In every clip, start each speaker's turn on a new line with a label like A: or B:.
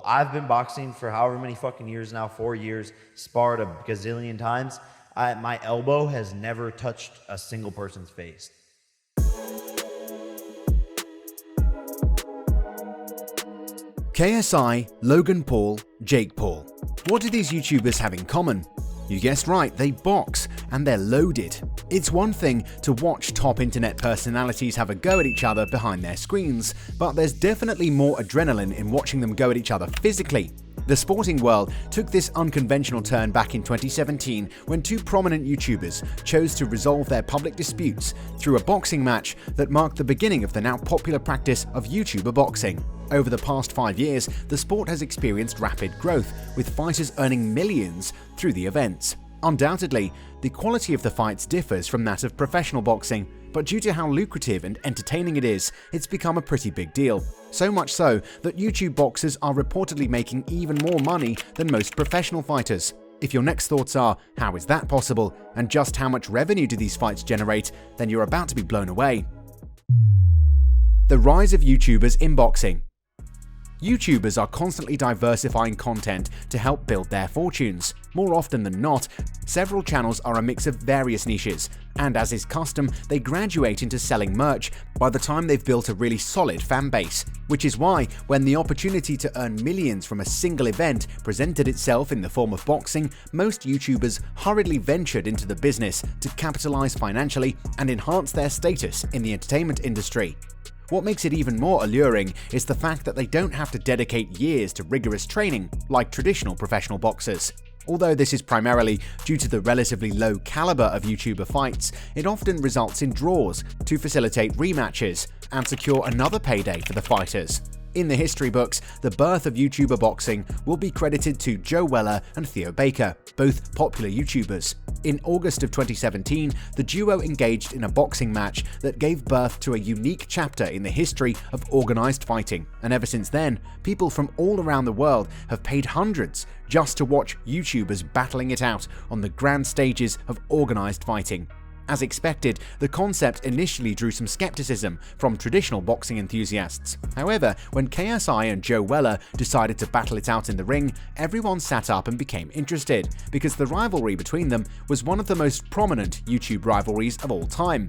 A: I've been boxing for however many fucking years now, 4 years, sparred a gazillion times. My elbow has never touched a single person's face.
B: KSI, Logan Paul, Jake Paul. What do these YouTubers have in common? You guessed right, they box, and they're loaded. It's one thing to watch top internet personalities have a go at each other behind their screens, but there's definitely more adrenaline in watching them go at each other physically. The sporting world took this unconventional turn back in 2017 when two prominent YouTubers chose to resolve their public disputes through a boxing match that marked the beginning of the now popular practice of YouTuber boxing. Over the past 5 years, the sport has experienced rapid growth, with fighters earning millions through the events. Undoubtedly, the quality of the fights differs from that of professional boxing, but due to how lucrative and entertaining it is, it's become a pretty big deal. So much so that YouTube boxers are reportedly making even more money than most professional fighters. If your next thoughts are, how is that possible, and just how much revenue do these fights generate, then you're about to be blown away. The rise of YouTubers in boxing. YouTubers are constantly diversifying content to help build their fortunes. More often than not, several channels are a mix of various niches, and as is custom, they graduate into selling merch by the time they've built a really solid fan base. Which is why, when the opportunity to earn millions from a single event presented itself in the form of boxing, most YouTubers hurriedly ventured into the business to capitalize financially and enhance their status in the entertainment industry. What makes it even more alluring is the fact that they don't have to dedicate years to rigorous training like traditional professional boxers. Although this is primarily due to the relatively low caliber of YouTuber fights, it often results in draws to facilitate rematches and secure another payday for the fighters. In the history books, the birth of YouTuber boxing will be credited to Joe Weller and Theo Baker, both popular YouTubers. In August of 2017, the duo engaged in a boxing match that gave birth to a unique chapter in the history of organized fighting, and ever since then, people from all around the world have paid hundreds just to watch YouTubers battling it out on the grand stages of organized fighting. As expected, the concept initially drew some skepticism from traditional boxing enthusiasts. However, when KSI and Joe Weller decided to battle it out in the ring, everyone sat up and became interested, because the rivalry between them was one of the most prominent YouTube rivalries of all time.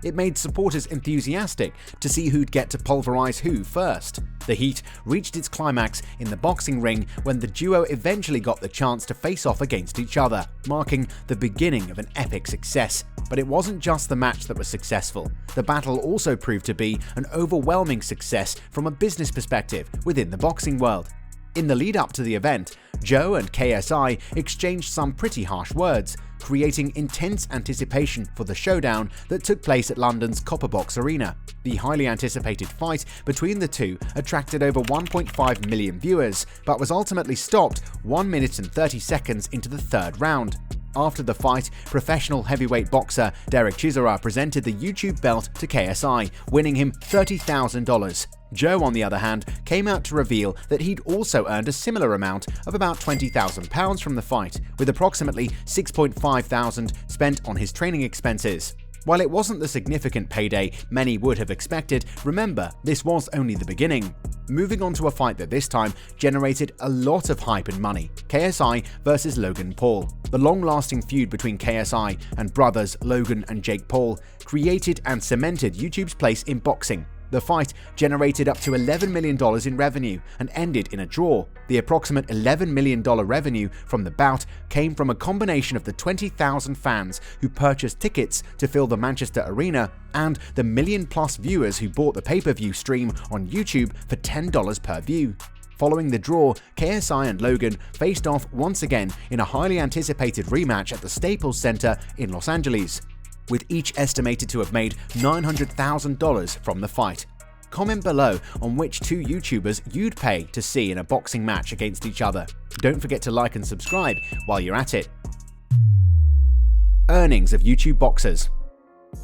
B: It made supporters enthusiastic to see who'd get to pulverize who first. The heat reached its climax in the boxing ring when the duo eventually got the chance to face off against each other, marking the beginning of an epic success. But it wasn't just the match that was successful. The battle also proved to be an overwhelming success from a business perspective within the boxing world. In the lead up to the event, Joe and KSI exchanged some pretty harsh words, creating intense anticipation for the showdown that took place at London's Copperbox Arena. The highly anticipated fight between the two attracted over 1.5 million viewers, but was ultimately stopped 1 minute and 30 seconds into the third round. After the fight, professional heavyweight boxer Derek Chisora presented the YouTube belt to KSI, winning him $30,000. Joe, on the other hand, came out to reveal that he'd also earned a similar amount of about £20,000 from the fight, with approximately $6,500 spent on his training expenses. While it wasn't the significant payday many would have expected, remember, this was only the beginning. Moving on to a fight that this time generated a lot of hype and money: KSI versus Logan Paul. The long-lasting feud between KSI and brothers Logan and Jake Paul created and cemented YouTube's place in boxing. The fight generated up to $11 million in revenue and ended in a draw. The approximate $11 million revenue from the bout came from a combination of the 20,000 fans who purchased tickets to fill the Manchester Arena and the million-plus viewers who bought the pay-per-view stream on YouTube for $10 per view. Following the draw, KSI and Logan faced off once again in a highly anticipated rematch at the Staples Center in Los Angeles, with each estimated to have made $900,000 from the fight. Comment below on which two YouTubers you'd pay to see in a boxing match against each other. Don't forget to like and subscribe while you're at it. Earnings of YouTube boxers.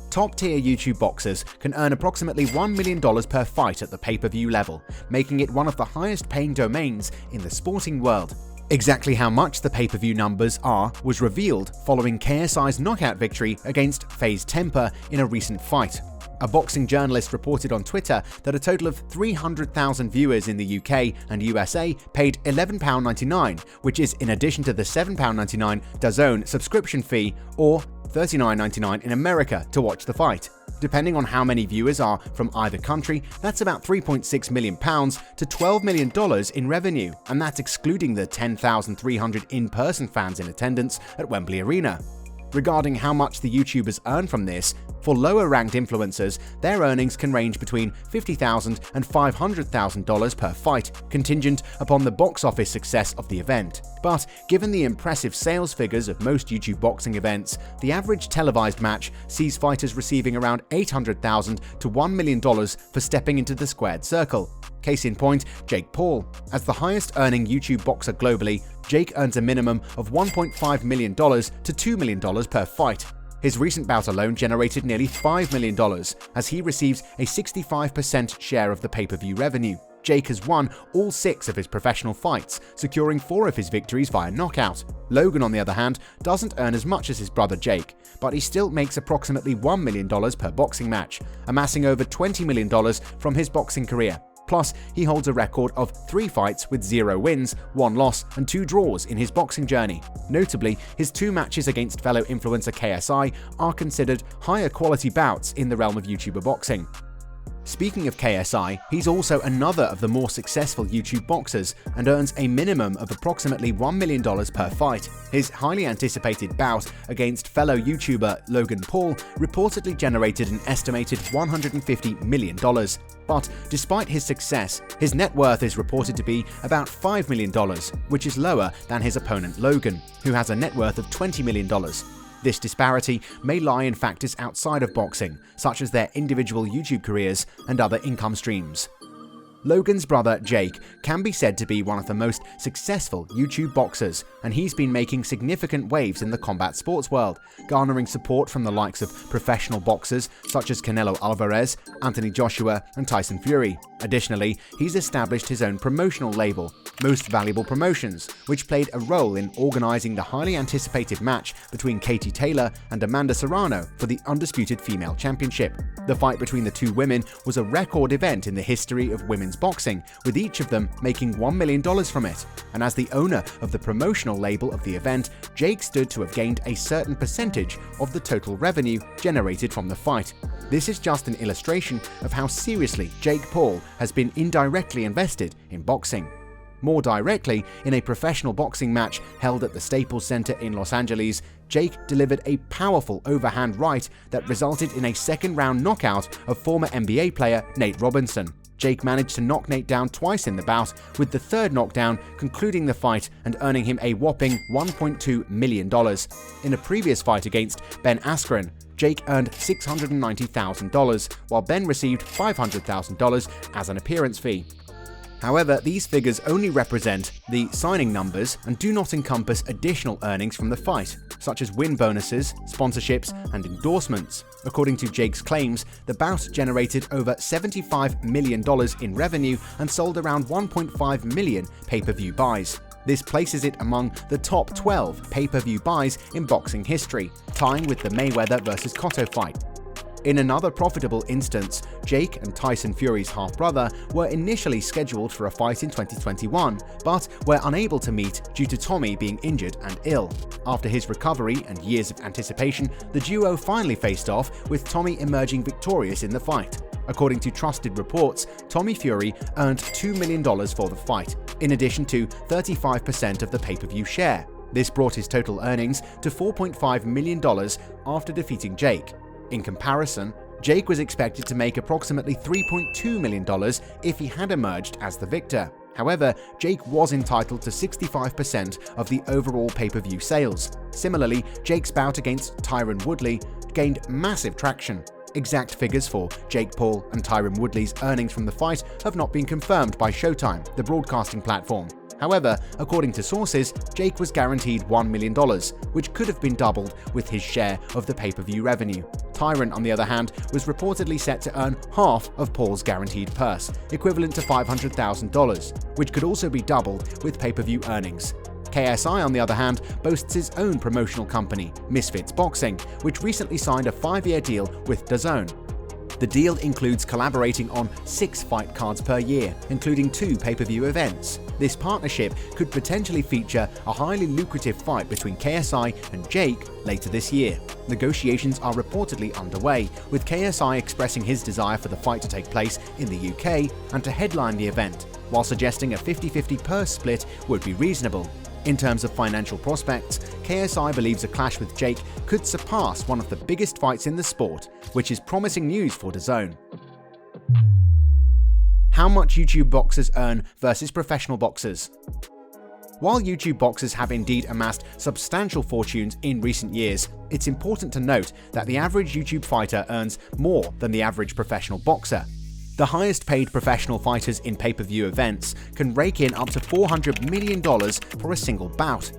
B: Top-tier YouTube boxers can earn approximately $1 million per fight at the pay-per-view level, making it one of the highest-paying domains in the sporting world. Exactly how much the pay-per-view numbers are was revealed following KSI's knockout victory against FaZe Temper in a recent fight. A boxing journalist reported on Twitter that a total of 300,000 viewers in the UK and USA paid £11.99, which is in addition to the £7.99 DAZN subscription fee, or $39.99 in America, to watch the fight. Depending on how many viewers are from either country, that's about £3.6 million to $12 million in revenue, and that's excluding the 10,300 in-person fans in attendance at Wembley Arena. Regarding how much the YouTubers earn from this, for lower-ranked influencers, their earnings can range between $50,000 and $500,000 per fight, contingent upon the box office success of the event. But given the impressive sales figures of most YouTube boxing events, the average televised match sees fighters receiving around $800,000 to $1 million for stepping into the squared circle. Case in point, Jake Paul. As the highest-earning YouTube boxer globally, Jake earns a minimum of $1.5 million to $2 million per fight. His recent bout alone generated nearly $5 million, as he receives a 65% share of the pay-per-view revenue. Jake has won all 6 of his professional fights, securing 4 of his victories via knockout. Logan, on the other hand, doesn't earn as much as his brother Jake, but he still makes approximately $1 million per boxing match, amassing over $20 million from his boxing career. Plus, he holds a record of 3 fights with 0 wins, 1 loss, and 2 draws in his boxing journey. Notably, his 2 matches against fellow influencer KSI are considered higher quality bouts in the realm of YouTuber boxing. Speaking of KSI, he's also another of the more successful YouTube boxers and earns a minimum of approximately $1 million per fight. His highly anticipated bout against fellow YouTuber Logan Paul reportedly generated an estimated $150 million. But despite his success, his net worth is reported to be about $5 million, which is lower than his opponent Logan, who has a net worth of $20 million. This disparity may lie in factors outside of boxing, such as their individual YouTube careers and other income streams. Logan's brother Jake can be said to be one of the most successful YouTube boxers, and he's been making significant waves in the combat sports world, garnering support from the likes of professional boxers such as Canelo Alvarez, Anthony Joshua, and Tyson Fury. Additionally, he's established his own promotional label, Most Valuable Promotions, which played a role in organizing the highly anticipated match between Katie Taylor and Amanda Serrano for the Undisputed Female Championship. The fight between the 2 women was a record event in the history of women's boxing, with each of them making $1 million from it. And as the owner of the promotional label of the event, Jake stood to have gained a certain percentage of the total revenue generated from the fight. This is just an illustration of how seriously Jake Paul has been indirectly invested in boxing. More directly, in a professional boxing match held at the Staples Center in Los Angeles, Jake delivered a powerful overhand right that resulted in a second-round knockout of former NBA player Nate Robinson. Jake managed to knock Nate down twice in the bout, with the third knockdown concluding the fight and earning him a whopping $1.2 million. In a previous fight against Ben Askren, Jake earned $690,000, while Ben received $500,000 as an appearance fee. However, these figures only represent the signing numbers and do not encompass additional earnings from the fight, such as win bonuses, sponsorships, and endorsements. According to Jake's claims, the bout generated over $75 million in revenue and sold around 1.5 million pay-per-view buys. This places it among the top 12 pay-per-view buys in boxing history, tying with the Mayweather vs. Cotto fight. In another profitable instance, Jake and Tyson Fury's half-brother were initially scheduled for a fight in 2021, but were unable to meet due to Tommy being injured and ill. After his recovery and years of anticipation, the duo finally faced off, with Tommy emerging victorious in the fight. According to trusted reports, Tommy Fury earned $2 million for the fight, in addition to 35% of the pay-per-view share. This brought his total earnings to $4.5 million after defeating Jake. In comparison, Jake was expected to make approximately $3.2 million if he had emerged as the victor. However, Jake was entitled to 65% of the overall pay-per-view sales. Similarly, Jake's bout against Tyron Woodley gained massive traction. Exact figures for Jake Paul and Tyron Woodley's earnings from the fight have not been confirmed by Showtime, the broadcasting platform. However, according to sources, Jake was guaranteed $1 million, which could have been doubled with his share of the pay-per-view revenue. Tyron, on the other hand, was reportedly set to earn half of Paul's guaranteed purse, equivalent to $500,000, which could also be doubled with pay-per-view earnings. KSI, on the other hand, boasts his own promotional company, Misfits Boxing, which recently signed a 5-year deal with DAZN. The deal includes collaborating on 6 fight cards per year, including 2 pay-per-view events. This partnership could potentially feature a highly lucrative fight between KSI and Jake later this year. Negotiations are reportedly underway, with KSI expressing his desire for the fight to take place in the UK and to headline the event, while suggesting a 50-50 purse split would be reasonable. In terms of financial prospects, KSI believes a clash with Jake could surpass one of the biggest fights in the sport, which is promising news for DAZN. How much YouTube boxers earn versus professional boxers. While YouTube boxers have indeed amassed substantial fortunes in recent years, it's important to note that the average YouTube fighter earns more than the average professional boxer. The highest paid professional fighters in pay-per-view events can rake in up to $400 million for a single bout.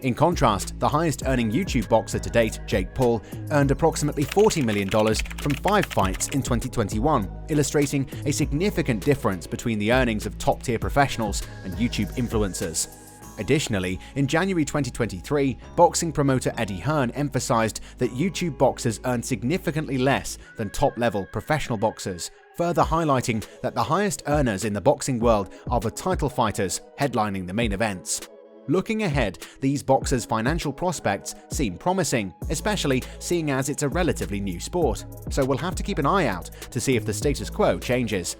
B: In contrast, the highest earning YouTube boxer to date, Jake Paul, earned approximately $40 million from 5 fights in 2021, illustrating a significant difference between the earnings of top-tier professionals and YouTube influencers. Additionally, in January 2023, boxing promoter Eddie Hearn emphasized that YouTube boxers earn significantly less than top-level professional boxers, further highlighting that the highest earners in the boxing world are the title fighters headlining the main events. Looking ahead, these boxers' financial prospects seem promising, especially seeing as it's a relatively new sport, so we'll have to keep an eye out to see if the status quo changes.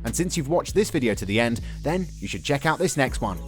B: And since you've watched this video to the end, then you should check out this next one.